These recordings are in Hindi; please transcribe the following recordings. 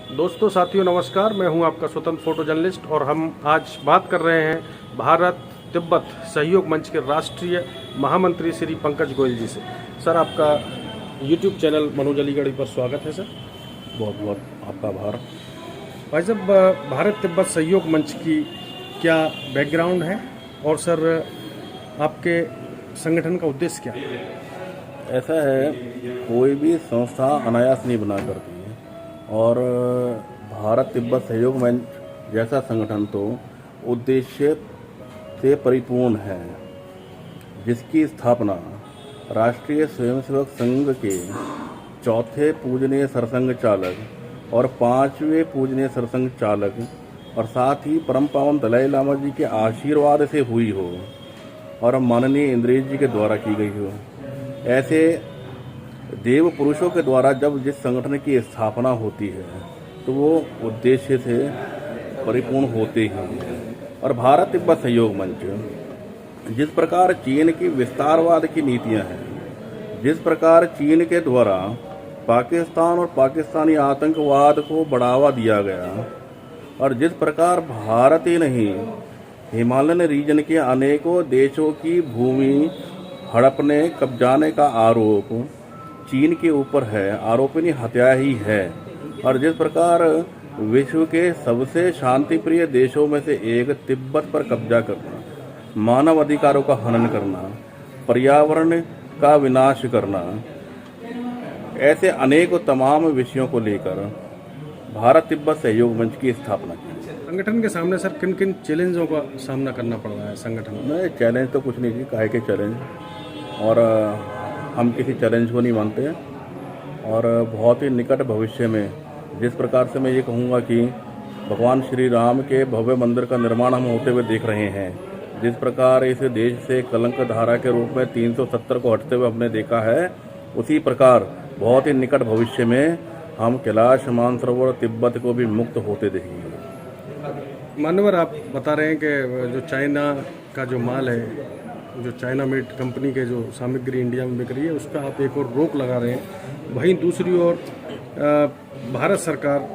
दोस्तों साथियों नमस्कार, मैं हूं आपका स्वतंत्र फोटो जर्नलिस्ट और हम आज बात कर रहे हैं भारत तिब्बत सहयोग मंच के राष्ट्रीय महामंत्री श्री पंकज गोयल जी से। सर, आपका यूट्यूब चैनल मनोज अलीगढ़ी पर स्वागत है। सर, बहुत बहुत आपका आभार। भाई साहब, भारत तिब्बत सहयोग मंच की क्या बैकग्राउंड है और सर आपके संगठन का उद्देश्य क्या है? ऐसा है, कोई भी संस्था अनायास नहीं बना करती है और भारत तिब्बत सहयोग मंच जैसा संगठन तो उद्देश्य से परिपूर्ण है, जिसकी स्थापना राष्ट्रीय स्वयंसेवक संघ के चौथे पूजनीय सरसंघ चालक और पांचवें पूजनीय सरसंघ चालक और साथ ही परम पावन दलाई लामा जी के आशीर्वाद से हुई हो और माननीय इंद्रेश जी के द्वारा की गई हो। ऐसे देव पुरुषों के द्वारा जब जिस संगठन की स्थापना होती है तो वो उद्देश्य से परिपूर्ण होते हैं। और भारत तिब्बत सहयोग मंच जिस प्रकार चीन की विस्तारवाद की नीतियां हैं, जिस प्रकार चीन के द्वारा पाकिस्तान और पाकिस्तानी आतंकवाद को बढ़ावा दिया गया और जिस प्रकार भारत ही नहीं हिमालयन रीजन के अनेकों देशों की भूमि हड़पने कब्जाने का आरोप चीन के ऊपर है, आरोपी हत्या ही है। और जिस प्रकार विश्व के सबसे शांतिप्रिय देशों में से एक तिब्बत पर कब्जा करना, मानव अधिकारों का हनन करना, पर्यावरण का विनाश करना, ऐसे अनेक तमाम विषयों को लेकर भारत तिब्बत सहयोग मंच की स्थापना की। संगठन के सामने सर किन किन चैलेंजों का सामना करना पड़ रहा है संगठन में? चैलेंज तो कुछ नहीं जी, काहे के चैलेंज, और हम किसी चैलेंज को नहीं मानते हैं। और बहुत ही निकट भविष्य में जिस प्रकार से मैं ये कहूँगा कि भगवान श्री राम के भव्य मंदिर का निर्माण हम होते हुए देख रहे हैं, जिस प्रकार इस देश से कलंक धारा के रूप में 370 को हटते हुए हमने देखा है, उसी प्रकार बहुत ही निकट भविष्य में हम कैलाश मानसरोवर तिब्बत को भी मुक्त होते देखेंगे। मान्यवर, आप बता रहे हैं कि जो चाइना का जो माल है, जो चाइना मेड कंपनी के जो सामग्री इंडिया में बिक रही है, उस पर आप एक और रोक लगा रहे हैं। वहीं दूसरी ओर भारत सरकार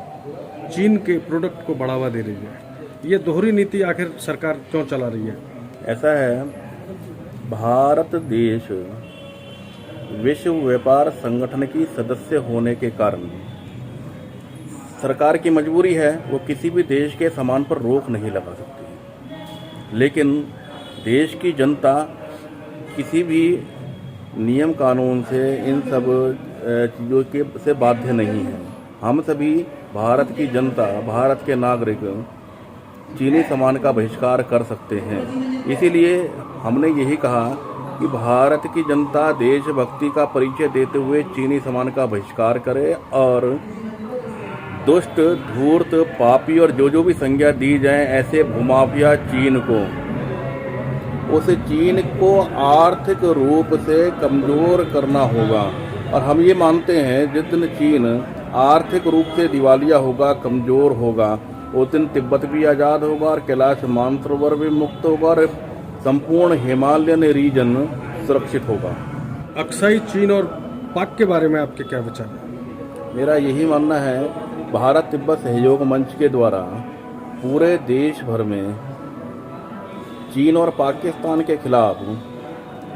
चीन के प्रोडक्ट को बढ़ावा दे रही है। ये दोहरी नीति आखिर सरकार क्यों चला रही है? ऐसा है, भारत देश विश्व व्यापार संगठन की सदस्य होने के कारण सरकार की मजबूरी है, वो किसी भी देश के सामान पर रोक नहीं लगा सकती। लेकिन देश की जनता किसी भी नियम कानून से इन सब चीज़ों के से बाध्य नहीं है। हम सभी भारत की जनता, भारत के नागरिक चीनी सामान का बहिष्कार कर सकते हैं। इसीलिए हमने यही कहा कि भारत की जनता देशभक्ति का परिचय देते हुए चीनी सामान का बहिष्कार करे और दुष्ट, धूर्त, पापी और जो भी संज्ञा दी जाए ऐसे भूमाफिया चीन को, उस चीन को आर्थिक रूप से कमजोर करना होगा। और हम ये मानते हैं जिस दिन चीन आर्थिक रूप से दिवालिया होगा, कमजोर होगा, उस दिन तिब्बत भी आज़ाद होगा और कैलाश मानसरोवर भी मुक्त होगा और संपूर्ण हिमालयन रीजन सुरक्षित होगा। अक्साई चीन और पाक के बारे में आपके क्या विचार हैं? मेरा यही मानना है, भारत तिब्बत सहयोग मंच के द्वारा पूरे देश भर में चीन और पाकिस्तान के खिलाफ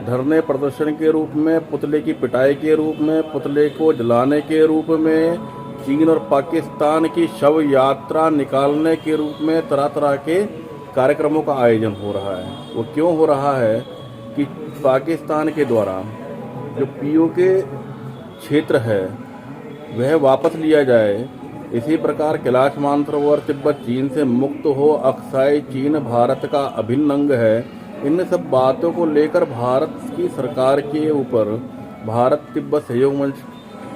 धरने प्रदर्शन के रूप में, पुतले की पिटाई के रूप में, पुतले को जलाने के रूप में, चीन और पाकिस्तान की शव यात्रा निकालने के रूप में तरह तरह के कार्यक्रमों का आयोजन हो रहा है। वो क्यों हो रहा है कि पाकिस्तान के द्वारा जो पीओके क्षेत्र है वह वापस लिया जाए। इसी प्रकार कैलाश मानसरोवर तिब्बत चीन से मुक्त हो, अक्साई चीन भारत का अभिन्न अंग है। इन सब बातों को लेकर भारत की सरकार के ऊपर भारत तिब्बत सहयोग मंच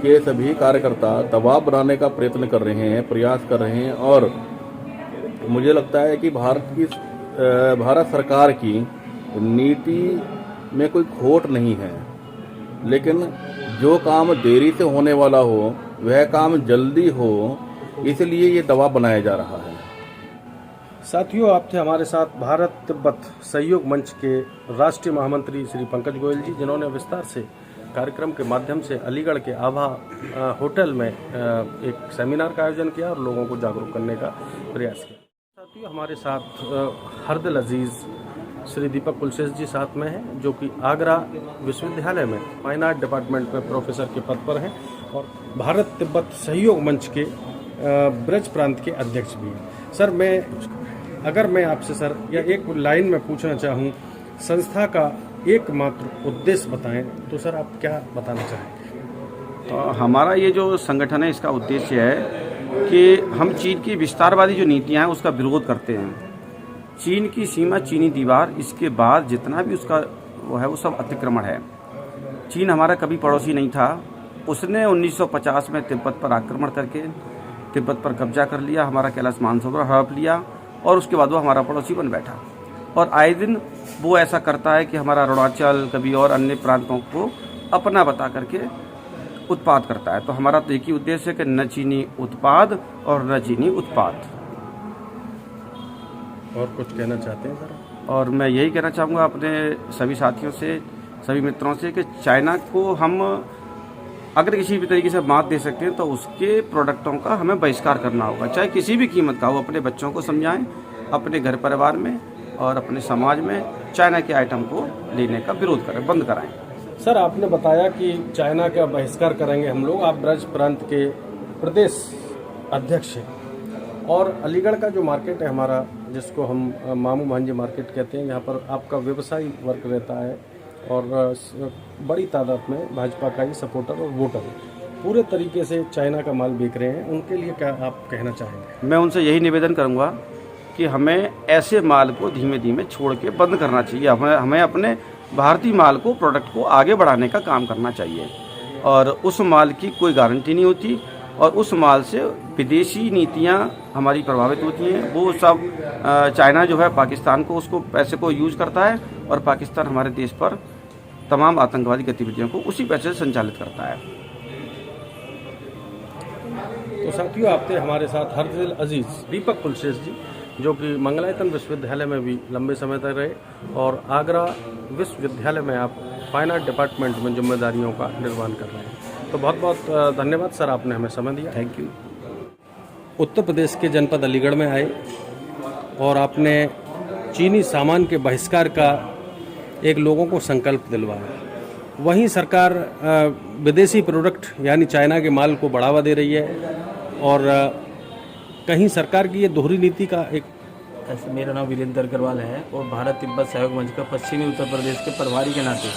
के सभी कार्यकर्ता दबाव बनाने का प्रयत्न कर रहे हैं, प्रयास कर रहे हैं। और मुझे लगता है कि भारत सरकार की नीति में कोई खोट नहीं है, लेकिन जो काम देरी से होने वाला हो वह काम जल्दी हो, इसलिए ये दबाव बनाया जा रहा है। साथियों, आप थे हमारे साथ भारत तिब्बत सहयोग मंच के राष्ट्रीय महामंत्री श्री पंकज गोयल जी, जिन्होंने विस्तार से कार्यक्रम के माध्यम से अलीगढ़ के आभा होटल में एक सेमिनार का आयोजन किया और लोगों को जागरूक करने का प्रयास किया। साथियों, हमारे साथ हरदिल अजीज़ श्री दीपक कुलशेष जी साथ में हैं, जो कि आगरा विश्वविद्यालय में फाइन आर्ट डिपार्टमेंट में प्रोफेसर के पद पर हैं और भारत तिब्बत सहयोग मंच के ब्रज प्रांत के अध्यक्ष भी हैं। सर, अगर मैं आपसे सर या एक लाइन में पूछना चाहूँ, संस्था का एकमात्र उद्देश्य बताएं तो सर आप क्या बताना चाहेंगे? हमारा ये जो संगठन है, इसका उद्देश्य है कि हम चीन की विस्तारवादी जो नीतियां हैं उसका विरोध करते हैं। चीन की सीमा, चीनी दीवार, इसके बाद जितना भी उसका वो है वो सब अतिक्रमण है। चीन हमारा कभी पड़ोसी नहीं था। उसने 1950 में तिब्बत पर आक्रमण करके तिब्बत पर कब्जा कर लिया, हमारा कैलाश मानसरोवर हड़प लिया और उसके बाद वो हमारा पड़ोसी बन बैठा। और आए दिन वो ऐसा करता है कि हमारा अरुणाचल, कभी और अन्य प्रांतों को अपना बता करके उत्पाद करता है। तो हमारा तो एक ही उद्देश्य है कि न चीनी उत्पाद और न चीनी उत्पाद। और कुछ कहना चाहते हैं सर? और मैं यही कहना चाहूँगा अपने सभी साथियों से, सभी मित्रों से कि चाइना को हम अगर किसी भी तरीके से मात दे सकते हैं तो उसके प्रोडक्टों का हमें बहिष्कार करना होगा, चाहे किसी भी कीमत का हो। अपने बच्चों को समझाएं, अपने घर परिवार में और अपने समाज में चाइना के आइटम को लेने का विरोध करें, बंद कराएं। सर, आपने बताया कि चाइना का बहिष्कार करेंगे हम लोग। आप ब्रज प्रांत के प्रदेश अध्यक्ष हैं और अलीगढ़ का जो मार्केट है हमारा, जिसको हम मामू भांजे मार्केट कहते हैं, यहाँ पर आपका व्यवसायी वर्ग रहता है और बड़ी तादाद में भाजपा का ही सपोर्टर और वोटर पूरे तरीके से चाइना का माल बेच रहे हैं। उनके लिए क्या आप कहना चाहेंगे? मैं उनसे यही निवेदन करूंगा कि हमें ऐसे माल को धीमे धीमे छोड़ के बंद करना चाहिए। हमें अपने भारतीय माल को, प्रोडक्ट को आगे बढ़ाने का काम करना चाहिए। और उस माल की कोई गारंटी नहीं होती और उस माल से विदेशी नीतियां हमारी प्रभावित होती हैं। वो सब चाइना जो है पाकिस्तान को, उसको पैसे को यूज करता है और पाकिस्तान हमारे देश पर तमाम आतंकवादी गतिविधियों को उसी पैसे से संचालित करता है। तो साथियों, आप थे हमारे साथ हरदिल अजीज़ दीपक कुलशेष जी, जो कि मंगलायतन विश्वविद्यालय में भी लंबे समय तक रहे और आगरा विश्वविद्यालय में आप फाइन आर्ट डिपार्टमेंट में जिम्मेदारियों का निर्वहन कर रहे हैं। तो बहुत बहुत धन्यवाद सर, आपने हमें समय दिया। Thank you. उत्तर प्रदेश के जनपद अलीगढ़ में आए और आपने चीनी सामान के बहिष्कार का एक लोगों को संकल्प दिलवाया। वहीं सरकार विदेशी प्रोडक्ट यानी चाइना के माल को बढ़ावा दे रही है और कहीं सरकार की ये दोहरी नीति का एक। ऐसे मेरा नाम वीरेंद्र अग्रवाल है और भारत तिब्बत सहयोग मंच का पश्चिमी उत्तर प्रदेश के प्रभारी के नाते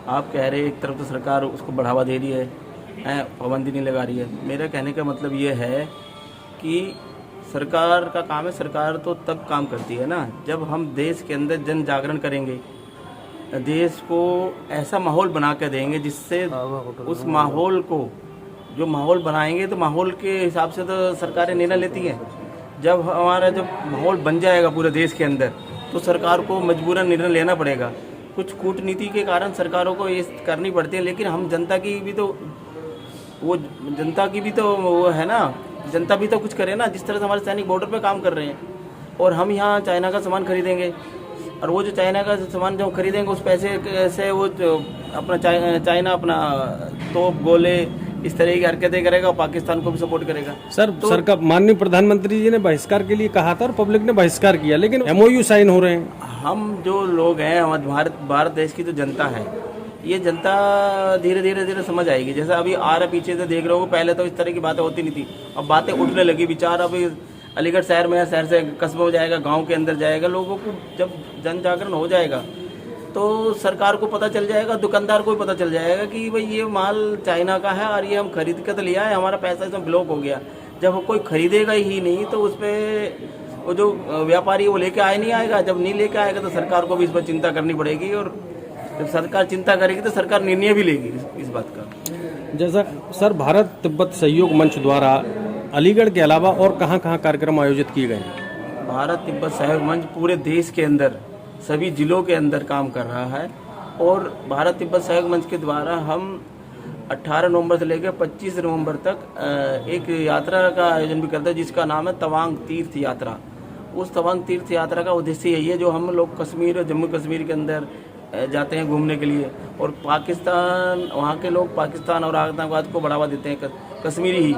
आप कह रहे हैं एक तरफ तो सरकार उसको बढ़ावा दे रही है, पाबंदी नहीं लगा रही है। मेरा कहने का मतलब ये है कि सरकार का काम है, सरकार तो तब काम करती है ना जब हम देश के अंदर जन जागरण करेंगे, देश को ऐसा माहौल बना के देंगे जिससे उस माहौल को, जो माहौल बनाएंगे तो माहौल के हिसाब से तो सरकारें निर्णय लेती हैं। जब हमारा जब माहौल बन जाएगा पूरे देश के अंदर तो सरकार को मजबूरन निर्णय लेना पड़ेगा। कुछ कूटनीति के कारण सरकारों को ये करनी पड़ती है, लेकिन हम जनता की भी तो वो है ना, जनता भी तो कुछ करे ना। जिस तरह से हमारे सैनिक बॉर्डर पे काम कर रहे हैं और हम यहाँ चाइना का सामान खरीदेंगे और वो जो चाइना का सामान जो खरीदेंगे उस पैसे से वो अपना चाइना अपना तोप गोले इस तरह की हरकतें करेगा और पाकिस्तान को भी सपोर्ट करेगा। सर, सरकार माननीय प्रधानमंत्री जी ने बहिष्कार के लिए कहा था और पब्लिक ने बहिष्कार किया, लेकिन MOU साइन हो रहे हैं। हम जो लोग हैं, हमारे भारत देश की जो जनता है, ये जनता धीरे धीरे समझ आएगी। जैसे अभी आ रहा पीछे से देख रहे हो, पहले तो इस तरह की बातें होती नहीं थी, अब बातें उठने लगी। विचार अभी अलीगढ़ शहर में, शहर से कस्बों में जाएगा, गांव के अंदर जाएगा। लोगों को जब जन जागरण हो जाएगा तो सरकार को पता चल जाएगा, दुकानदार को भी पता चल जाएगा कि भाई ये माल चाइना का है और ये हम खरीद के तो लिया है, हमारा पैसा इसमें ब्लॉक हो गया। जब कोई खरीदेगा ही नहीं तो उस पर वो जो व्यापारी वो लेके आए नहीं आएगा। जब नहीं लेके आएगा तो सरकार को भी इस पर चिंता करनी पड़ेगी और जब सरकार चिंता करेगी तो सरकार निर्णय भी लेगी इस बात का। जैसा सर, भारत तिब्बत सहयोग मंच द्वारा अलीगढ़ के अलावा और कहाँ कार्यक्रम आयोजित किए गए हैं? भारत तिब्बत सहयोग मंच पूरे देश के अंदर सभी जिलों के अंदर काम कर रहा है और भारत तिब्बत सहयोग मंच के द्वारा हम 18 नवंबर से लेकर 25 नवंबर तक एक यात्रा का आयोजन भी करते हैं जिसका नाम है तवांग तीर्थ यात्रा। उस तवांग तीर्थ यात्रा का उद्देश्य यही है, जो हम लोग कश्मीर और जम्मू कश्मीर के अंदर जाते हैं घूमने के लिए, और पाकिस्तान, वहाँ के लोग पाकिस्तान और आतंकवाद को बढ़ावा देते हैं, कश्मीरी ही।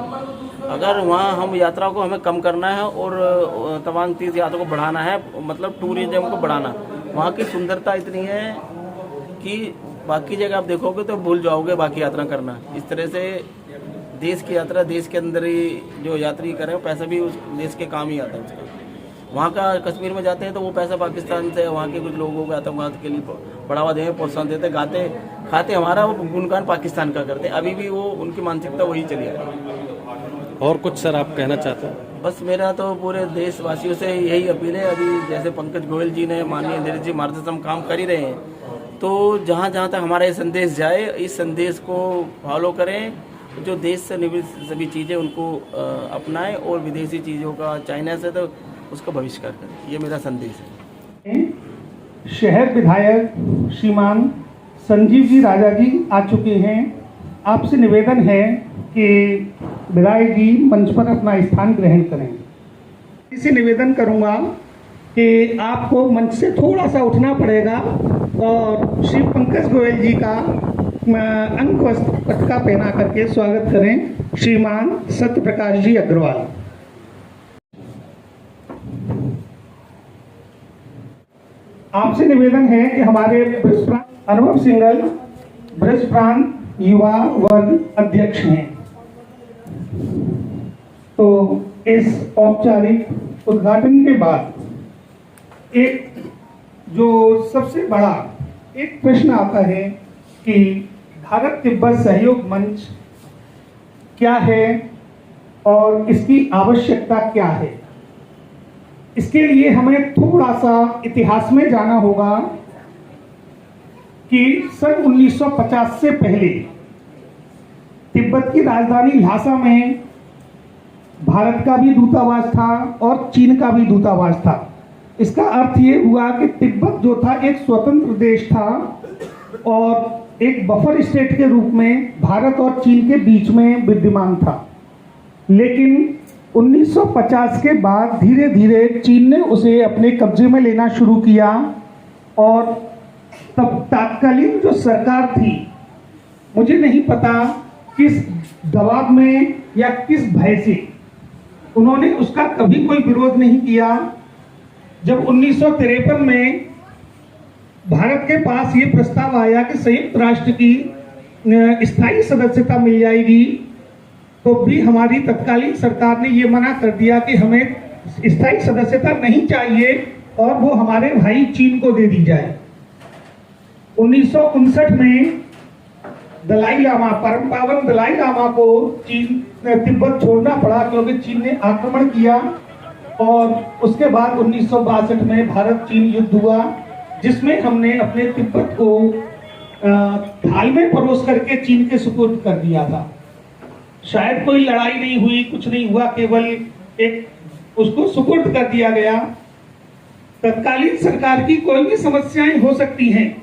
अगर वहाँ हम यात्रा को हमें कम करना है और तमाम तीर्थ यात्रा को बढ़ाना है, मतलब टूरिज्म को बढ़ाना, वहाँ की सुंदरता इतनी है कि बाकी जगह आप देखोगे तो भूल जाओगे बाकी यात्रा करना। इस तरह से देश की यात्रा देश के अंदर ही जो यात्री करें, पैसा भी उस देश के काम ही आता है उसका। वहाँ का कश्मीर में जाते हैं तो वो पैसा पाकिस्तान से वहाँ के कुछ लोगों को आतंकवाद के लिए बढ़ावा देते, प्रोत्साहन देते, गाते खाते हमारा वो गुणगान पाकिस्तान का करते हैं। अभी भी वो उनकी मानसिकता वही चली आ रही है। और कुछ सर आप कहना चाहते हैं? बस मेरा तो पूरे देशवासियों से यही अपील है, अभी जैसे पंकज गोयल जी ने, माननीय इंद्र जी, हमारे से हम काम कर ही रहे हैं, तो जहाँ जहाँ तक हमारा ये संदेश जाए, इस संदेश को फॉलो करें, जो देश से निविष्ट सभी चीज़ें उनको अपनाएं और विदेशी चीज़ों का, चाइना से तो उसका बहिष्कार करें। ये मेरा संदेश है। शहर विधायक श्रीमान संजीव जी राजा जी आ चुके हैं। आपसे निवेदन है कि विधायक जी मंच पर अपना स्थान ग्रहण करें। इसे निवेदन करूंगा कि आपको मंच से थोड़ा सा उठना पड़ेगा और श्री पंकज गोयल जी का अंक पटका पहना करके स्वागत करें। श्रीमान सत्य प्रकाश जी अग्रवाल। आपसे निवेदन है कि हमारे अनुभव सिंघल ब्रज प्रांत युवा वर्ग अध्यक्ष हैं, तो इस औपचारिक उद्घाटन के बाद एक जो सबसे बड़ा एक प्रश्न आता है कि भारत तिब्बत सहयोग मंच क्या है और इसकी आवश्यकता क्या है। इसके लिए हमें थोड़ा सा इतिहास में जाना होगा कि सन 1950 से पहले तिब्बत की राजधानी ल्हासा में भारत का भी दूतावास था और चीन का भी दूतावास था। इसका अर्थ ये हुआ कि तिब्बत जो था एक स्वतंत्र देश था और एक बफर स्टेट के रूप में भारत और चीन के बीच में विद्यमान था। लेकिन 1950 के बाद धीरे धीरे चीन ने उसे अपने कब्जे में लेना शुरू किया और तब तत्कालीन जो सरकार थी, मुझे नहीं पता किस दबाव में या किस भय से, उन्होंने उसका कभी कोई विरोध नहीं किया। जब 1953 में भारत के पास ये प्रस्ताव आया कि संयुक्त राष्ट्र की स्थायी सदस्यता मिल जाएगी, तो भी हमारी तत्कालीन सरकार ने ये मना कर दिया कि हमें स्थायी सदस्यता नहीं चाहिए और वो हमारे भाई चीन को दे दी जाए। 1959 में दलाई लामा, परम पावन दलाई लामा को चीन तिब्बत छोड़ना पड़ा क्योंकि चीन ने आक्रमण किया और उसके बाद 1962 में भारत चीन युद्ध हुआ, जिसमें हमने अपने तिब्बत को थाल में परोस करके चीन के सुपुर्द कर दिया था। शायद कोई लड़ाई नहीं हुई, कुछ नहीं हुआ, केवल एक उसको सुपुर्द कर दिया गया। तत्कालीन सरकार की कोई भी समस्याएं हो सकती हैं,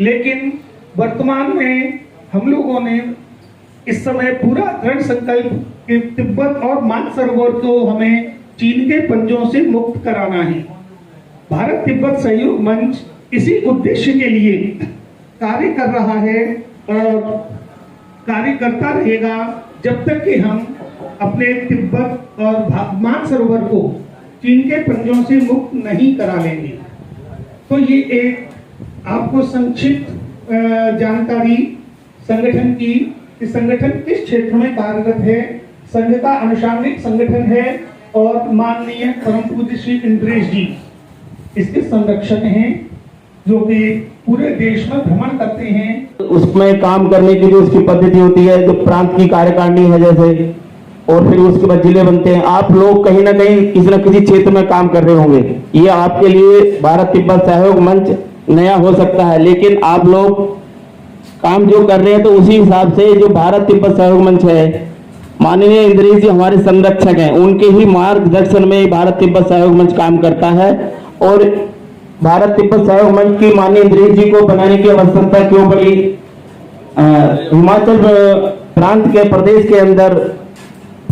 लेकिन वर्तमान में हम लोगों ने इस समय पूरा दृढ़ संकल्प कि तिब्बत और मानसरोवर को हमें चीन के पंजों से मुक्त कराना है। भारत तिब्बत सहयोग मंच इसी उद्देश्य के लिए कार्य कर रहा है और कार्य करता रहेगा जब तक कि हम अपने तिब्बत और मानसरोवर को चीन के पंजों से मुक्त नहीं करा लेंगे। तो ये एक आपको संक्षिप्त जानकारी संगठन की, कि संगठन किस क्षेत्र में कार्यरत है। संघ का अनुषंगिक संगठन है और माननीय परम पूज्य श्री इंद्रेश जी इसके संरक्षक हैं, जो कि पूरे देश में भ्रमण करते हैं। उसमें काम करने की जो उसकी पद्धति होती है, जो प्रांत की कार्यकारिणी है जैसे, और फिर उसके बाद जिले बनते हैं। आप लोग कहीं ना कहीं किसी न किसी क्षेत्र में काम कर रहे होंगे। ये आपके लिए भारत तिब्बत सहयोग मंच नया हो सकता है, लेकिन आप लोग काम जो कर रहे हैं तो उसी हिसाब से जो भारत तिब्बत सहयोग मंच है, माननीय इंद्रेश जी हमारे संरक्षक हैं, उनके ही मार्गदर्शन में भारत तिब्बत सहयोग मंच काम करता है। और भारत तिब्बत सहयोग मंच की माननीय इंद्रेश जी को बनाने की आवश्यकता क्यों पड़ी? हिमाचल प्रांत के प्रदेश के अंदर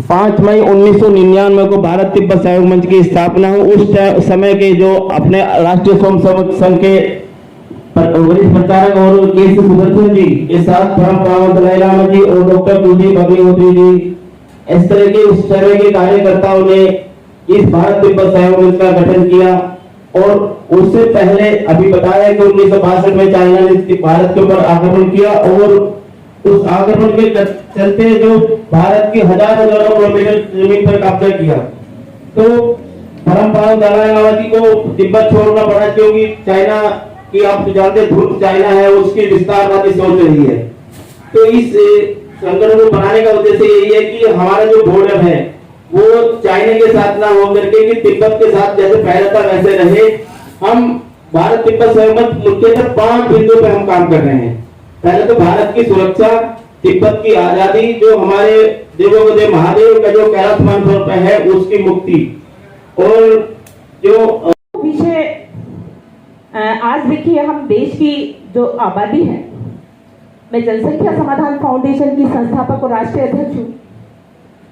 5 मई 1999 को भारत तिब्बत सहयोग मंच की स्थापना हुई। उस समय के जो अपने राष्ट्रीय स्वयंसेवक संघ के वरिष्ठ प्रचारक और केसी सुदर्शन जी के साथ धर्म पावन दलाई लामा जी और डॉक्टर कुलदीप अग्निहोत्री जी, इस तरह के उस तरह के कार्यकर्ताओं ने इस भारत तिब्बत सहयोग मंच का गठन किया। और उससे पहले अभी बताया कि 1962 में चाइना ने भारत के ऊपर आक्रमण किया और उस आक्रमण के चलते जो भारत के हजारों किलोमीटर जमीन पर कब्जा किया, तो धर्म पावन दलाई लामा जी को तिब्बत छोड़ना पड़ा, क्योंकि चाइना की आप जानते ध्रुव चाइना है, उसकी विस्तारवादी सोच रही है। तो इस संगठन को बनाने का उद्देश्य यही है कि हमारा जो बॉर्डर है वो चाइना के साथ ना हो करके कि तिब्बत के साथ जैसे पहले था वैसे रहे। हम भारत तिब्बत सहयोग मंच मुख्यतः 5 बिंदुओं पर हम काम कर रहे हैं। पहले तो भारत की सुरक्षा, तिब्बत की आजादी, जो हमारे देवों के देव महादेव का जो कैलाश मानसरोवर है उसकी मुक्ति, और जो विषय आज देखिए हम देश की जो आबादी है, मैं जनसंख्या समाधान फाउंडेशन की संस्थापक और राष्ट्रीय अध्यक्ष हूँ।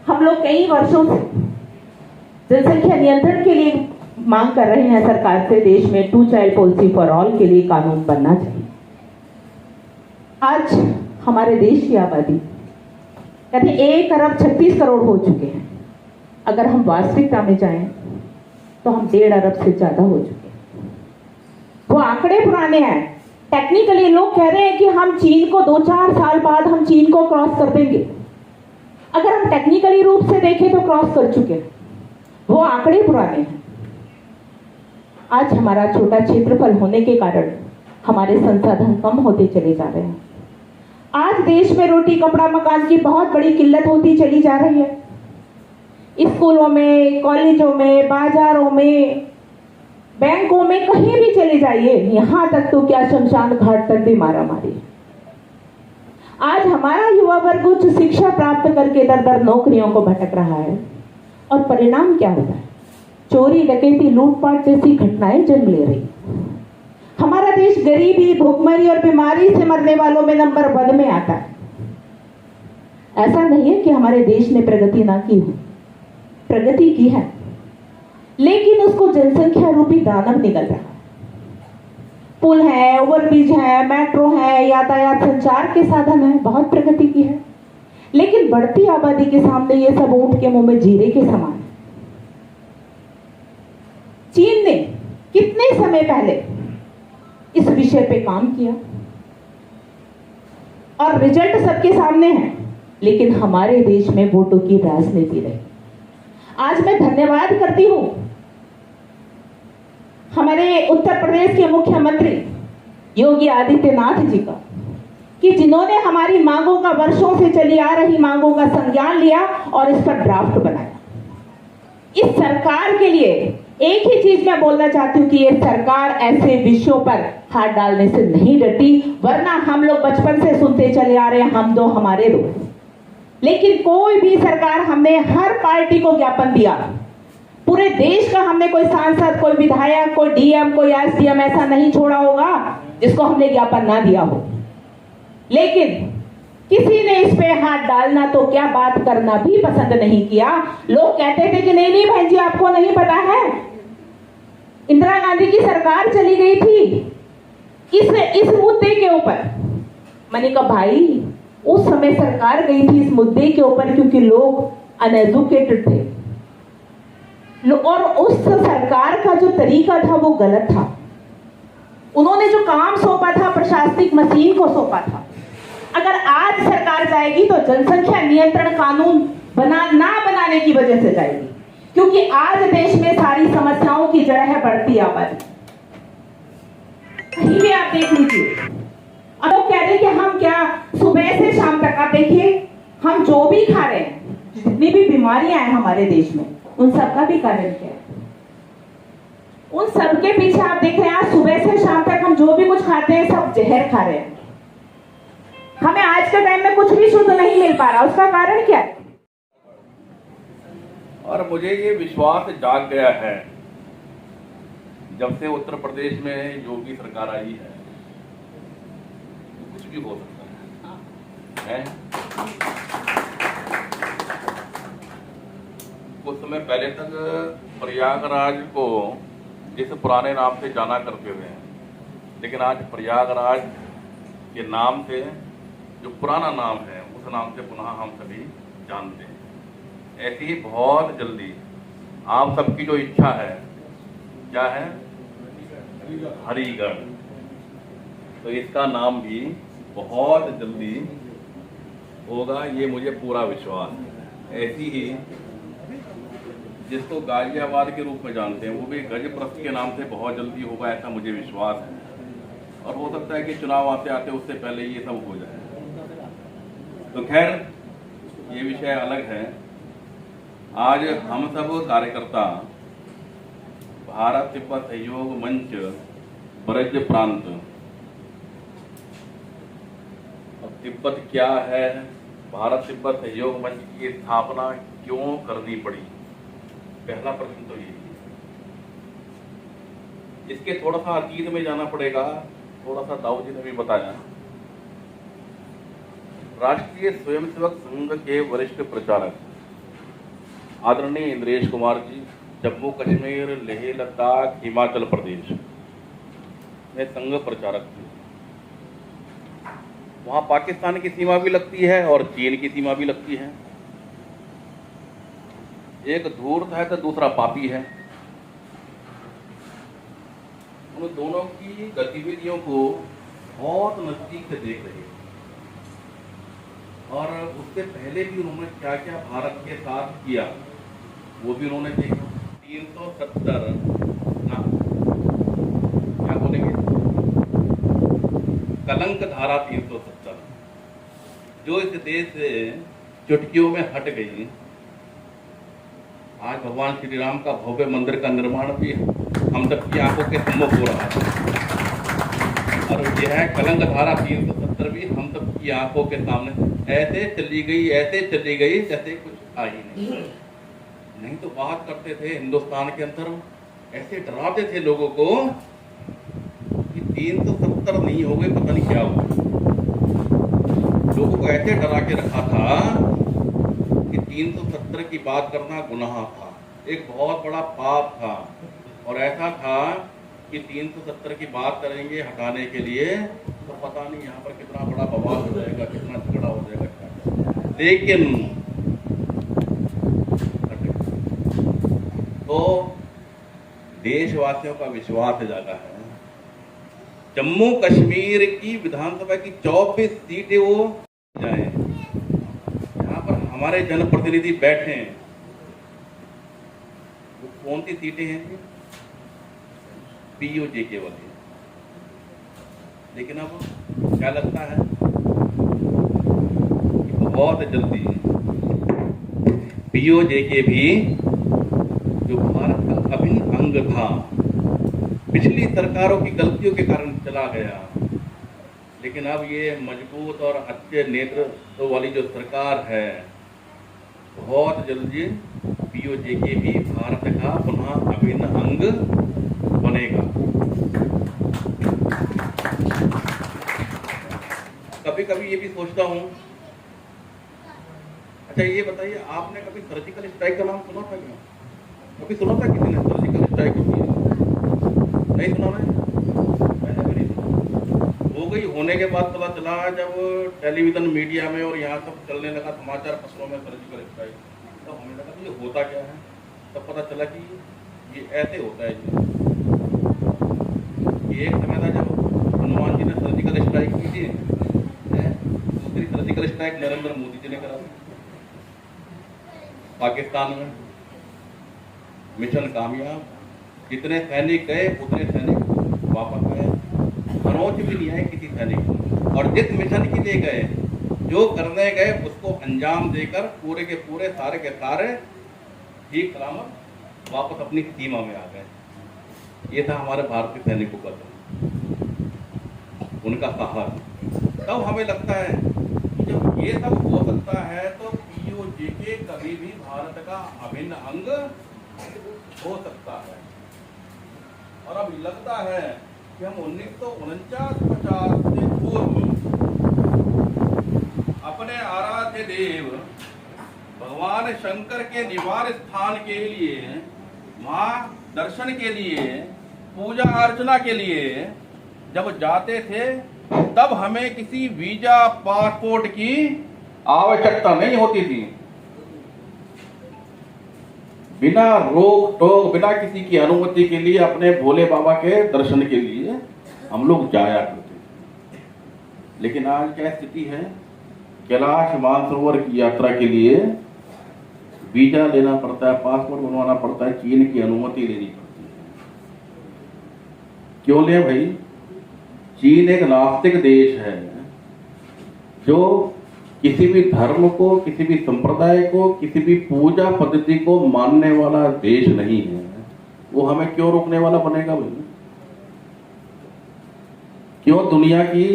हम लोग कई वर्षों से जनसंख्या नियंत्रण के लिए मांग कर रहे हैं सरकार से, देश में 2 चाइल्ड पॉलिसी फॉर ऑल के लिए कानून बनना चाहिए। आज हमारे देश की आबादी कहते 1 अरब 36 करोड़ हो चुके हैं। अगर हम वास्तविकता में जाएं तो हम 1.5 अरब से ज्यादा हो चुके हैं। वो आंकड़े पुराने हैं। टेक्निकली लोग कह रहे हैं कि हम चीन को 2-4 साल बाद हम चीन को क्रॉस कर देंगे। अगर हम टेक्निकली रूप से देखें तो क्रॉस कर चुके हैं। वो आंकड़े पुराने हैं। आज हमारा छोटा क्षेत्रफल होने के कारण हमारे संसाधन कम होते चले जा रहे हैं। आज देश में रोटी कपड़ा मकान की बहुत बड़ी किल्लत होती चली जा रही है। स्कूलों में, कॉलेजों में, बाजारों में, बैंकों में, कहीं भी चले जाइए, यहां तक तो क्या शमशान घाट तक भी मारा मारी है। आज हमारा युवा वर्ग उच्च शिक्षा प्राप्त करके दर दर नौकरियों को भटक रहा है, और परिणाम क्या होता है? चोरी, डकैती, लूटपाट जैसी घटनाएं जन्म ले रही। हमारा देश गरीबी, भूखमरी और बीमारी से मरने वालों में नंबर 1 में आता है। ऐसा नहीं है कि हमारे देश ने प्रगति ना की हो, प्रगति की है, लेकिन उसको जनसंख्या रूपी दानव निगल रहा है। पुल है, ओवरब्रिज है, मेट्रो है, यातायात संचार के साधन है, बहुत प्रगति की है, लेकिन बढ़ती आबादी के सामने ये सब ऊंट के मुंह में जीरे के समान है। चीन ने कितने समय पहले इस विषय पे काम किया और रिजल्ट सबके सामने है, लेकिन हमारे देश में वोटों की राजनीति रही। आज मैं धन्यवाद करती हूं हमारे उत्तर प्रदेश के मुख्यमंत्री योगी आदित्यनाथ जी का, कि जिन्होंने हमारी मांगों का, वर्षों से चली आ रही मांगों का संज्ञान लिया और इस पर ड्राफ्ट बनाया। इस सरकार के लिए एक ही चीज मैं बोलना चाहती हूँ कि ये सरकार ऐसे विषयों पर हाथ डालने से नहीं डरती, वरना हम लोग बचपन से सुनते चले आ रहे हैं, हम दो हमारे दो। लेकिन कोई भी सरकार, हमने हर पार्टी को ज्ञापन दिया, पूरे देश का हमने कोई सांसद, कोई विधायक, कोई डीएम, कोई एसडीएम ऐसा नहीं छोड़ा होगा जिसको हमने ज्ञापन ना दिया हो। लेकिन किसी ने इस पे हाथ डालना तो क्या बात करना भी पसंद नहीं किया। लोग कहते थे कि नहीं बहन जी आपको नहीं पता है, इंदिरा गांधी की सरकार चली गई थी इस मुद्दे के ऊपर। मैंने कहा भाई उस समय सरकार गई थी इस मुद्दे के ऊपर क्योंकि लोग अनएजुकेटेड थे, और उस सरकार का जो तरीका था वो गलत था। उन्होंने जो काम सौंपा था प्रशासनिक मशीन को सौंपा था। अगर आज सरकार जाएगी तो जनसंख्या नियंत्रण कानून बनाने की वजह से जाएगी, क्योंकि आज देश में सारी समस्याओं की जड़ है बढ़ती आबादी। कहीं भी आप देख लीजिए, अब लोग कह रहे हैं कि हम क्या सुबह से शाम तक, आप देखिए हम जो भी खा रहे हैं, जितनी भी बीमारियां हैं हमारे देश में, उन सबका भी कारण क्या है? उन सबके पीछे आप देख रहे हैं आज सुबह से शाम तक हम जो भी कुछ खाते हैं सब जहर खा रहे हैं। हमें आज के टाइम में कुछ भी शुद्ध नहीं मिल पा रहा, उसका कारण क्या है? और मुझे ये विश्वास जाग गया है जब से उत्तर प्रदेश में योगी सरकार आई है, तो कुछ भी हो सकता है? कुछ समय पहले तक प्रयागराज को जिस पुराने नाम से जाना करते थे, लेकिन आज प्रयागराज के नाम से, जो पुराना नाम है, उस नाम से पुनः हम सभी जानते हैं। ऐसे ही बहुत जल्दी आप सबकी जो इच्छा है, क्या है, हरिगढ़, तो इसका नाम भी बहुत जल्दी होगा, ये मुझे पूरा विश्वास है। ऐसी ही जिसको गाजियाबाद के रूप में जानते हैं, वो भी गजप्रस्थ के नाम से बहुत जल्दी होगा, ऐसा मुझे विश्वास है। और हो सकता है कि चुनाव आते आते उससे पहले ये सब हो जाए। तो खैर, ये विषय अलग है। आज हम सब कार्यकर्ता भारत तिब्बत सहयोग मंच ब्रज प्रांत, अब तिब्बत क्या है, भारत तिब्बत सहयोग मंच की स्थापना क्यों करनी पड़ी, पहला प्रश्न तो यही है। इसके थोड़ा सा अतीत में जाना पड़ेगा, थोड़ा सा दाऊ जी ने भी बताया। राष्ट्रीय स्वयंसेवक संघ के वरिष्ठ प्रचारक आदरणीय इंद्रेश कुमार जी जम्मू कश्मीर, लेह लद्दाख, हिमाचल प्रदेश में संघ प्रचारक थे। वहां पाकिस्तान की सीमा भी लगती है और चीन की सीमा भी लगती है। एक धूर्त है तो दूसरा पापी है। उन दोनों की गतिविधियों को बहुत नजदीक से देख रहे हैं और उससे पहले भी उन्होंने क्या क्या भारत के साथ किया वो भी उन्होंने देखा। 370 क्या बोलेंगे, कलंक धारा 370 जो इस देश से चुटकियों में हट गई। आज भगवान श्री राम का भव्य मंदिर का निर्माण भी हम सबकी आंखों के सम्मुख हो रहा है और यह कलंक धारा 370 भी हम सबकी आंखों के सामने ऐसे चली गई जैसे कुछ आ ही नहीं तो बात करते थे हिंदुस्तान के अंदर, ऐसे डराते थे लोगों को कि 370 नहीं हो गए, पता नहीं क्या हुआ। लोगों को ऐसे डरा के रखा था कि 370 की बात करना गुनाह था, एक बहुत बड़ा पाप था। और ऐसा था कि 370 की बात करेंगे हटाने के लिए तो पता नहीं यहाँ पर कितना बड़ा बवाल हो जाएगा, कितना झगड़ा हो जाएगा। लेकिन तो देशवासियों का विश्वास जागा है। जम्मू कश्मीर की विधानसभा की 24 सीटें वो जाए, यहाँ पर हमारे जनप्रतिनिधि बैठे हैं, वो कौन सी सीटें हैं, पीओजे केवल है। लेकिन अब क्या लगता है कि बहुत जल्दी पीओजे के भी जो भारत का अभिन्न अंग था, पिछली सरकारों की गलतियों के कारण चला गया, लेकिन अब ये मजबूत और अच्छे नेतृत्व वाली जो सरकार है, बहुत जल्दी पीओजे के भी भारत का पुनः अभिन्न अंग बनेगा। कभी कभी ये भी सोचता हूँ, अच्छा ये बताइए, आपने कभी सर्जिकल स्ट्राइक का नाम सुना था क्या? कभी सुना था किसी ने सर्जिकल स्ट्राइक होती है? नहीं सुना है, मैंने भी नहीं सुना। हो गई, होने के बाद पता चला जब टेलीविजन मीडिया में और यहाँ सब चलने लगा समाचार पत्रों में सर्जिकल स्ट्राइक, तो हमें लगा तो ये होता क्या है। तब पता चला कि ये ऐसे होता है। ये एक समय था जब हनुमान जी ने सर्जिकल स्ट्राइक की थी, दूसरी सर्जिकल स्ट्राइक नरेंद्र मोदी जी ने करा पाकिस्तान में। मिशन कामयाब, जितने सैनिक गए उतने सैनिक वापस आए, खरोंच भी नहीं आए किसी सैनिक को। और जिस मिशन के लिए गए, जो करने गए, उसको अंजाम देकर पूरे के पूरे सारे के सारे ठीक सलामत वापस अपनी सीमा में आ गए। ये था हमारे भारतीय सैनिकों का, उनका साहस। तब हमें लगता है कि जब ये सब हो सकता है तो पीओजे के कभी भी भारत का अभिन्न अंग हो सकता है। और अब लगता है कि हम 1949-50 से पूर्व अपने आराध्य देव भगवान शंकर के निवास स्थान के लिए, वहां दर्शन के लिए, पूजा अर्चना के लिए जब जाते थे तब हमें किसी वीजा पासपोर्ट की आवश्यकता नहीं होती थी। बिना रोक टोक, बिना किसी की अनुमति के लिए अपने भोले बाबा के दर्शन के लिए हम लोग जाया करते थे। लेकिन आज क्या स्थिति है, कैलाश मानसरोवर की यात्रा के लिए वीजा लेना पड़ता है, पासपोर्ट बनवाना पड़ता है, चीन की अनुमति लेनी पड़ती है। क्यों ले भाई? चीन एक नास्तिक देश है जो किसी भी धर्म को, किसी भी संप्रदाय को, किसी भी पूजा पद्धति को मानने वाला देश नहीं है। वो हमें क्यों रोकने वाला बनेगा भाई? क्यों दुनिया की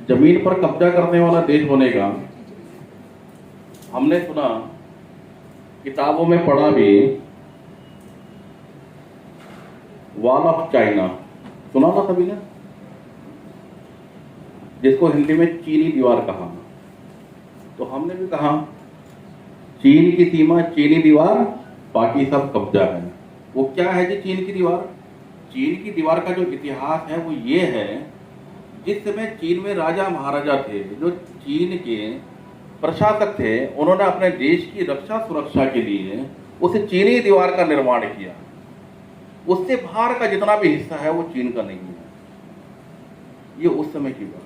जमीन पर कब्जा करने वाला देश बनेगा? हमने सुना, किताबों में पढ़ा भी, वॉल ऑफ चाइना सुना था सभी ने, जिसको हिंदी में चीनी दीवार कहा। तो हमने भी कहा चीन की सीमा, चीनी दीवार, बाकी सब कब्जा है। वो क्या है जी चीन की दीवार? चीन की दीवार का जो इतिहास है वो ये है, जिस समय चीन में राजा महाराजा थे, जो चीन के प्रशासक थे, उन्होंने अपने देश की रक्षा सुरक्षा के लिए उस चीनी दीवार का निर्माण किया। उससे बाहर का जितना भी हिस्सा है वो चीन का नहीं है। ये उस समय की बात है।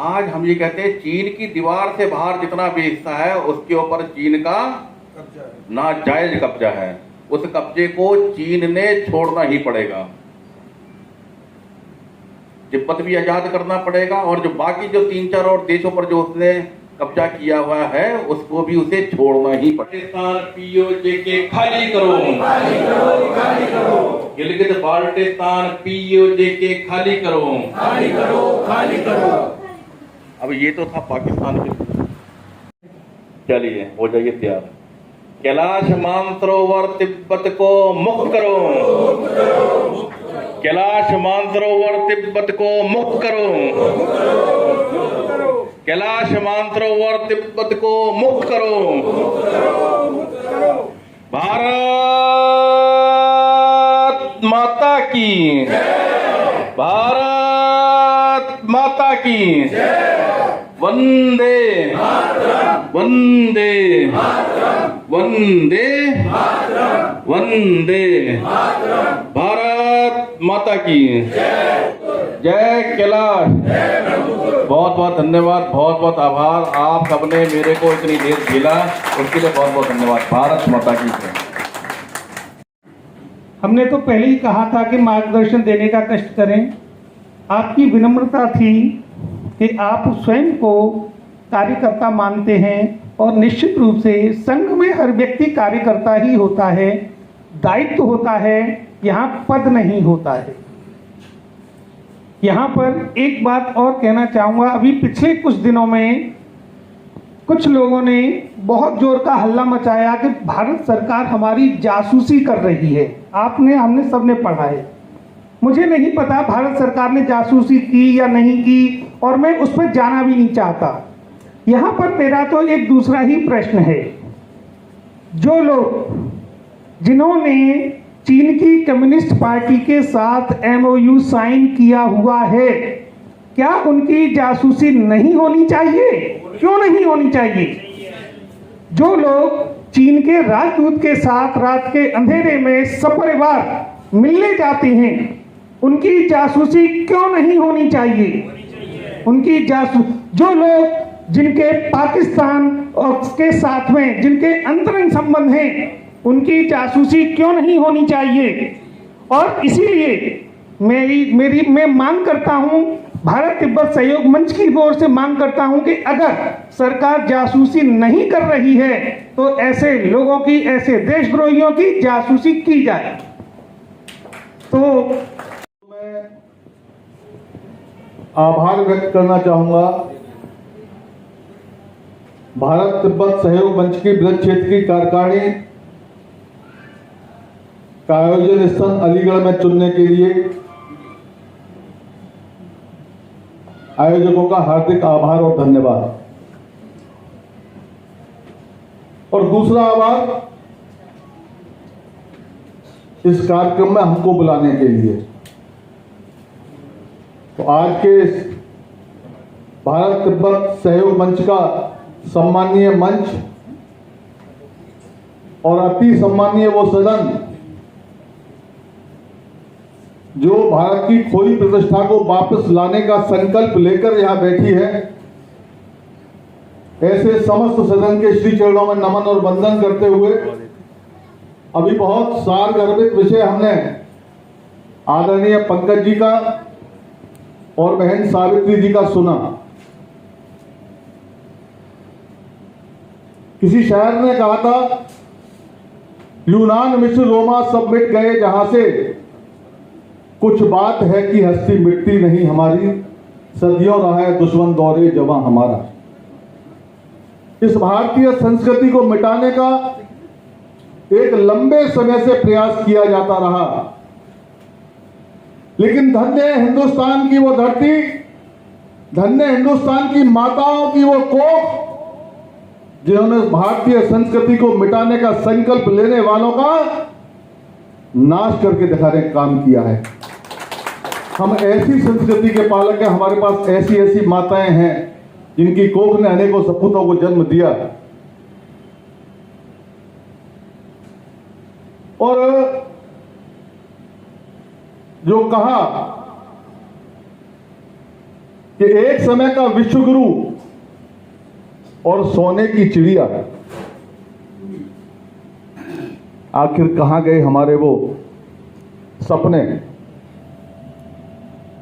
आज हम ये कहते हैं चीन की दीवार से बाहर जितना भी हिस्सा है उसके ऊपर चीन का नाजायज कब्जा है। उस कब्जे को चीन ने छोड़ना ही पड़ेगा। तिब्बत भी आजाद करना पड़ेगा, और जो बाकी जो 3-4 और देशों पर जो उसने कब्जा किया हुआ है उसको भी उसे छोड़ना ही पड़ेगा। पीओजे के खाली करो, खाली करो। गिलगित बाल्टिस्तान पीओजे के खाली करो, खाली करो, खाली करो। अब ये तो था पाकिस्तान के। चलिए हो जाइए तैयार। कैलाश मानसरोवर तिब्बत को मुक्त करो, कैलाश मानसरोवर तिब्बत को मुक्त करो, कैलाश मानसरोवर तिब्बत को मुक्त करो। भारत माता की, भारत माता की, वंदे वंदे वंदे वंदे। भारत माता की जय। कैलाश। बहुत बहुत धन्यवाद, बहुत बहुत आभार। आप सबने मेरे को इतनी देर झेला, उसके लिए बहुत बहुत धन्यवाद। भारत माता की जय। हमने तो पहले ही कहा था कि मार्गदर्शन देने का कष्ट करें। आपकी विनम्रता थी कि आप स्वयं को कार्यकर्ता मानते हैं, और निश्चित रूप से संघ में हर व्यक्ति कार्यकर्ता ही होता है, दायित्व होता है, यहाँ पद नहीं होता है। यहाँ पर एक बात और कहना चाहूँगा, अभी पिछले कुछ दिनों में कुछ लोगों ने बहुत जोर का हल्ला मचाया कि भारत सरकार हमारी जासूसी कर रही है। हमने सबने पढ़ा है। मुझे नहीं पता भारत सरकार ने जासूसी की या नहीं की, और मैं उस पर जाना भी नहीं चाहता। यहाँ पर मेरा तो एक दूसरा ही प्रश्न है। जो लोग जिन्होंने चीन की कम्युनिस्ट पार्टी के साथ MOU साइन किया हुआ है, क्या उनकी जासूसी नहीं होनी चाहिए? क्यों नहीं होनी चाहिए? जो लोग चीन के राजदूत के साथ रात के अंधेरे में सपरिवार मिलने जाते हैं, उनकी जासूसी क्यों नहीं होनी चाहिए? उनकी जो लोग जिनके पाकिस्तान और के साथ में जिनके अंतरंग संबंध हैं, उनकी जासूसी क्यों नहीं होनी चाहिए? और इसीलिए मैं मांग करता हूं, भारत तिब्बत सहयोग मंच की ओर से मांग करता हूं कि अगर सरकार जासूसी नहीं कर रही है तो ऐसे लोगों की, ऐसे देशद्रोहियों की जासूसी की जाए। तो मैं आभार व्यक्त करना चाहूंगा भारत तिब्बत सहयोग मंच की ब्रज क्षेत्र की कार्यकारिणी का आयोजन स्थल अलीगढ़ में चुनने के लिए आयोजकों का हार्दिक आभार और धन्यवाद। और दूसरा आभार इस कार्यक्रम में हमको बुलाने के लिए। तो आज के इस भारत तिब्बत सहयोग मंच का सम्मानीय मंच और अति सम्मानीय वो सदन जो भारत की खोई प्रतिष्ठा को वापस लाने का संकल्प लेकर यहां बैठी है, ऐसे समस्त सदन के श्री चरणों में नमन और वंदन करते हुए अभी बहुत सारगर्भित विषय हमने आदरणीय पंकज जी का और बहन सावित्री जी का सुना। किसी शायर ने कहा था, यूनान मिस्र रोमा सब मिट गए जहां से, कुछ बात है कि हस्ती मिटती नहीं हमारी, सदियों रहा है दुश्मन दौरे जवां हमारा। इस भारतीय संस्कृति को मिटाने का एक लंबे समय से प्रयास किया जाता रहा, लेकिन धन्य हिंदुस्तान की वो धरती, धन्य हिंदुस्तान की माताओं की वो कोख, जिन्होंने भारतीय संस्कृति को मिटाने का संकल्प लेने वालों का नाश करके दिखाने का काम किया है। हम ऐसी संस्कृति के पालक हैं, हमारे पास ऐसी ऐसी माताएं हैं जिनकी कोख ने अनेकों सपूतों को जन्म दिया। और जो कहा कि एक समय का विश्वगुरु और सोने की चिड़िया, आखिर कहां गए हमारे वो सपने।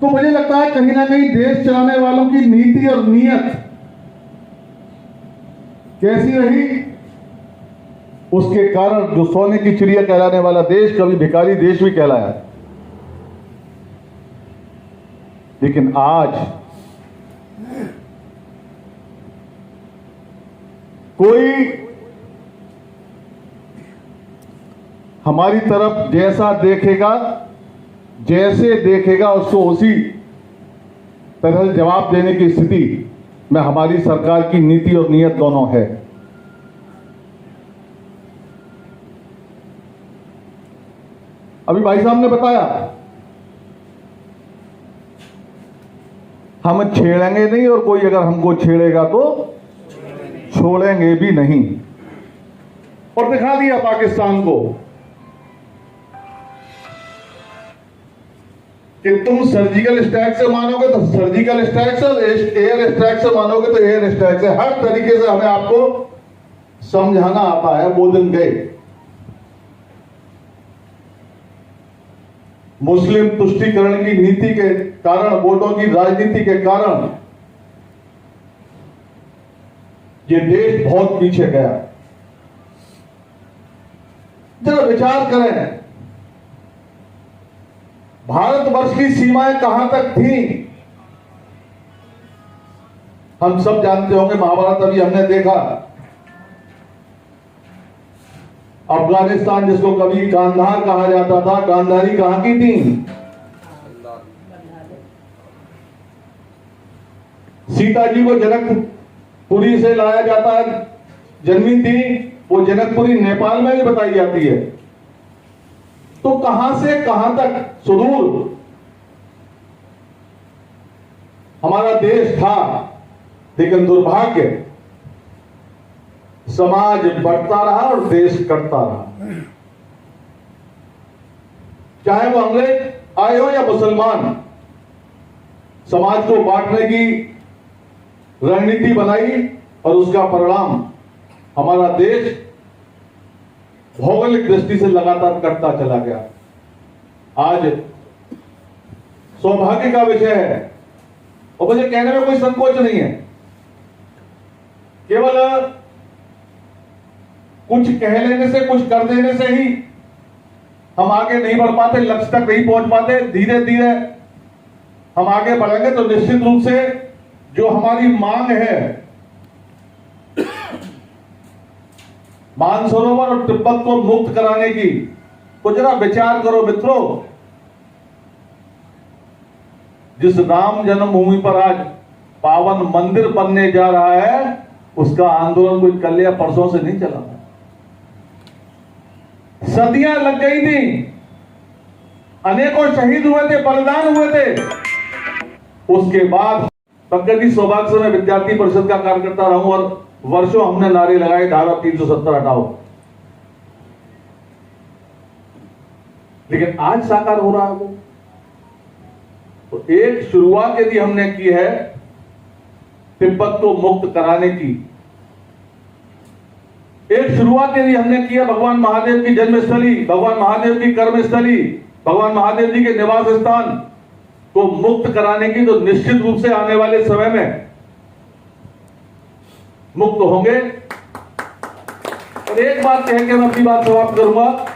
तो मुझे लगता है कहीं ना कहीं देश चलाने वालों की नीति और नीयत कैसी रही, उसके कारण जो सोने की चिड़िया कहलाने वाला देश कभी भिखारी देश भी कहलाया। लेकिन आज कोई हमारी तरफ जैसा देखेगा, जैसे देखेगा उसको उसी तरह से जवाब देने की स्थिति में हमारी सरकार की नीति और नीयत दोनों है। अभी भाई साहब ने बताया, हम छेड़ेंगे नहीं और कोई अगर हमको छेड़ेगा तो छोड़ेंगे भी नहीं। और दिखा दिया पाकिस्तान को कि तुम सर्जिकल स्ट्राइक से मानोगे तो सर्जिकल स्ट्राइक से, एयर स्ट्राइक से मानोगे तो एयर स्ट्राइक से, हर तरीके से हमें आपको समझाना आता है। वो दिन गए। मुस्लिम तुष्टीकरण की नीति के कारण, वोटों की राजनीति के कारण ये देश बहुत पीछे गया। जरा विचार करें, भारतवर्ष की सीमाएं कहां तक थी। हम सब जानते होंगे, महाभारत अभी हमने देखा। अफगानिस्तान जिसको कभी कांधार कहा जाता था, कांधारी कहां की थी? सीता जी को जनकपुरी से लाया जाता है, जन्मी थी वो जनकपुरी नेपाल में भी बताई जाती है। तो कहां से कहां तक सुदूर हमारा देश था। लेकिन दुर्भाग्य, समाज बढ़ता रहा और देश कटता रहा। चाहे वो अंग्रेज आए हो या मुसलमान, समाज को बांटने की रणनीति बनाई और उसका परिणाम हमारा देश भौगोलिक दृष्टि से लगातार कटता चला गया। आज सौभाग्य का विषय है और मुझे कहने में कोई संकोच नहीं है। केवल कुछ कह लेने से, कुछ कर देने से ही हम आगे नहीं बढ़ पाते, लक्ष्य तक नहीं पहुंच पाते। धीरे धीरे हम आगे बढ़ेंगे तो निश्चित रूप से जो हमारी मांग है, मानसरोवर और तिब्बत को मुक्त कराने की, तो जरा विचार करो मित्रों। जिस राम जन्मभूमि पर आज पावन मंदिर बनने जा रहा है, उसका आंदोलन कोई कल या परसों से नहीं चला। सदियां लग गई थी, अनेकों शहीद हुए थे, बलिदान हुए थे। उसके बाद पंकज जी सौभाग्य से मैं विद्यार्थी परिषद का कार्यकर्ता रहा हूं और वर्षों हमने नारे लगाए धारा 370 हटाओ, लेकिन आज साकार हो रहा है वो। तो एक शुरुआत यदि हमने की है तिब्बत को मुक्त कराने की, एक शुरुआत यदि हमने की है भगवान महादेव की जन्मस्थली, भगवान महादेव की कर्मस्थली, भगवान महादेव जी के निवास स्थान को मुक्त कराने की, तो निश्चित रूप से आने वाले समय में मुक्त होंगे। और एक बात कह के मैं अपनी बात समाप्त करूंगा,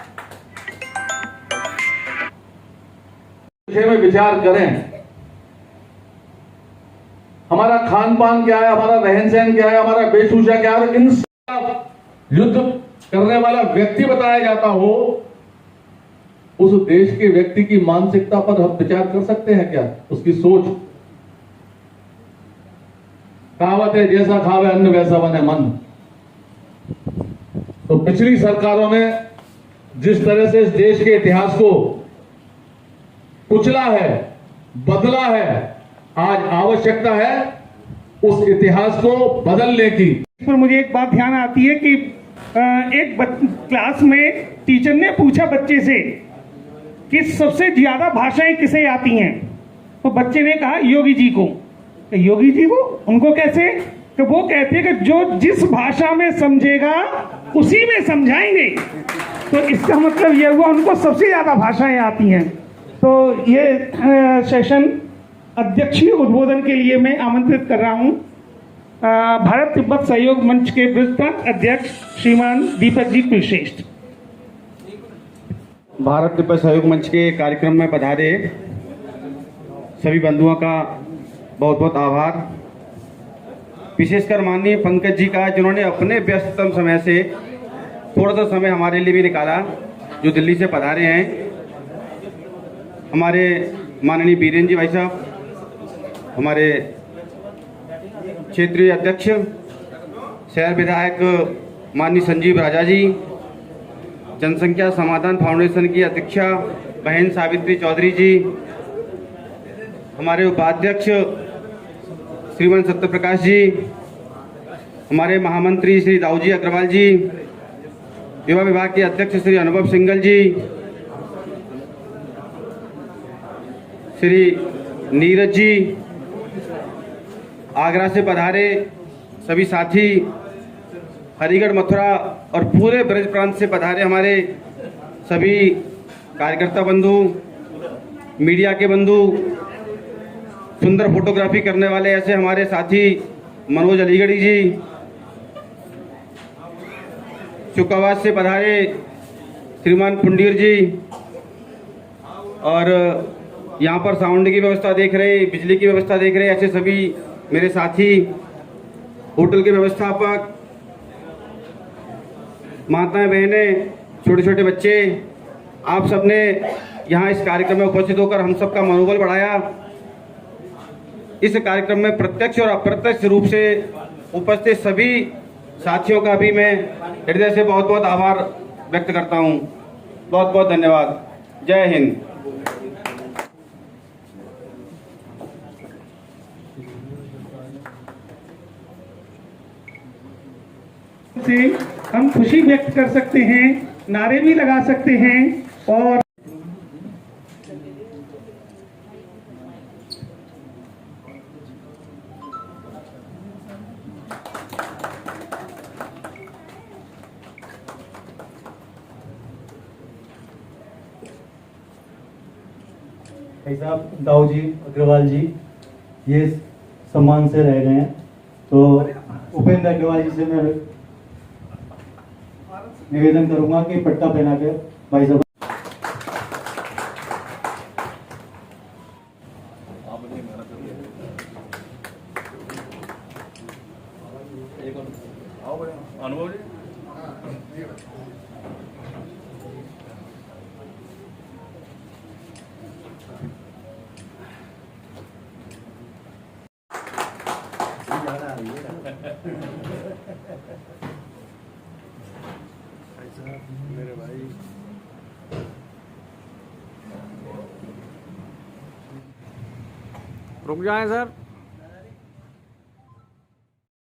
में विचार करें हमारा खान पान क्या है, हमारा रहन सहन क्या है, हमारा वेशभूषा क्या है, इन युद्ध करने वाला व्यक्ति बताया जाता हो, उस देश के व्यक्ति की मानसिकता पर हम विचार कर सकते हैं क्या? उसकी सोच, कहावत है जैसा खावे अन्न वैसा बने मन। तो पिछली सरकारों ने जिस तरह से इस देश के इतिहास को कुचला है, बदला है, आज आवश्यकता है उस इतिहास को बदलने की। इस पर मुझे एक बात ध्यान आती है कि एक क्लास में टीचर ने पूछा बच्चे से कि सबसे ज्यादा भाषाएं किसे आती हैं, तो बच्चे ने कहा योगी जी को। योगी जी को उनको कैसे? कि वो कहते हैं कि जो जिस भाषा में समझेगा उसी में समझाएंगे। तो इसका मतलब ये हुआ उनको सबसे ज्यादा भाषाएं आती हैं। तो ये सेशन अध्यक्षीय उद्बोधन के लिए मैं आमंत्रित कर रहा हूं भारत तिब्बत सहयोग मंच के ब्रिज प्रांत अध्यक्ष श्रीमान दीपक जी कुलश्रेष्ठ। भारत तिब्बत सहयोग मंच के कार्यक्रम में पधारे सभी बंधुओं का बहुत बहुत आभार, विशेषकर माननीय पंकज जी का, जिन्होंने अपने व्यस्ततम समय से थोड़ा सा समय हमारे लिए भी निकाला, जो दिल्ली से पधारे हैं। हमारे माननीय बीरेन जी भाई साहब, हमारे क्षेत्रीय अध्यक्ष शहर विधायक माननीय संजीव राजा जी, जनसंख्या समाधान फाउंडेशन की अध्यक्षा बहन सावित्री चौधरी जी, हमारे उपाध्यक्ष श्रीमान सत्यप्रकाश जी, हमारे महामंत्री श्री दाऊजी अग्रवाल जी, युवा विभाग के अध्यक्ष श्री अनुभव सिंगल जी, श्री नीरज जी, आगरा से पधारे सभी साथी, हरिगढ़ मथुरा और पूरे ब्रज प्रांत से पधारे हमारे सभी कार्यकर्ता बंधु, मीडिया के बंधु, सुंदर फोटोग्राफी करने वाले ऐसे हमारे साथी मनोज अलीगढ़ी जी, चुकावास से पधारे श्रीमान पुंडीर जी, और यहाँ पर साउंड की व्यवस्था देख रहे, बिजली की व्यवस्था देख रहे ऐसे सभी मेरे साथी, होटल के व्यवस्थापक, माताएं बहनें, छोटे छोटे बच्चे, आप सबने यहाँ इस कार्यक्रम में उपस्थित होकर हम सबका मनोबल बढ़ाया। इस कार्यक्रम में प्रत्यक्ष और अप्रत्यक्ष रूप से उपस्थित सभी साथियों का भी मैं हृदय से बहुत बहुत आभार व्यक्त करता हूँ। बहुत बहुत धन्यवाद। जय हिंद। से हम खुशी व्यक्त कर सकते हैं, नारे भी लगा सकते हैं और भाई साहब दाऊ जी अग्रवाल जी ये सम्मान से रह गए हैं, तो उपेंद्र अग्रवाल जी से मैं निवेदन करूंगा कि पट्टा पहना के भाई साहब अनुभव जी। मेरे भाई रुक जाएं सर।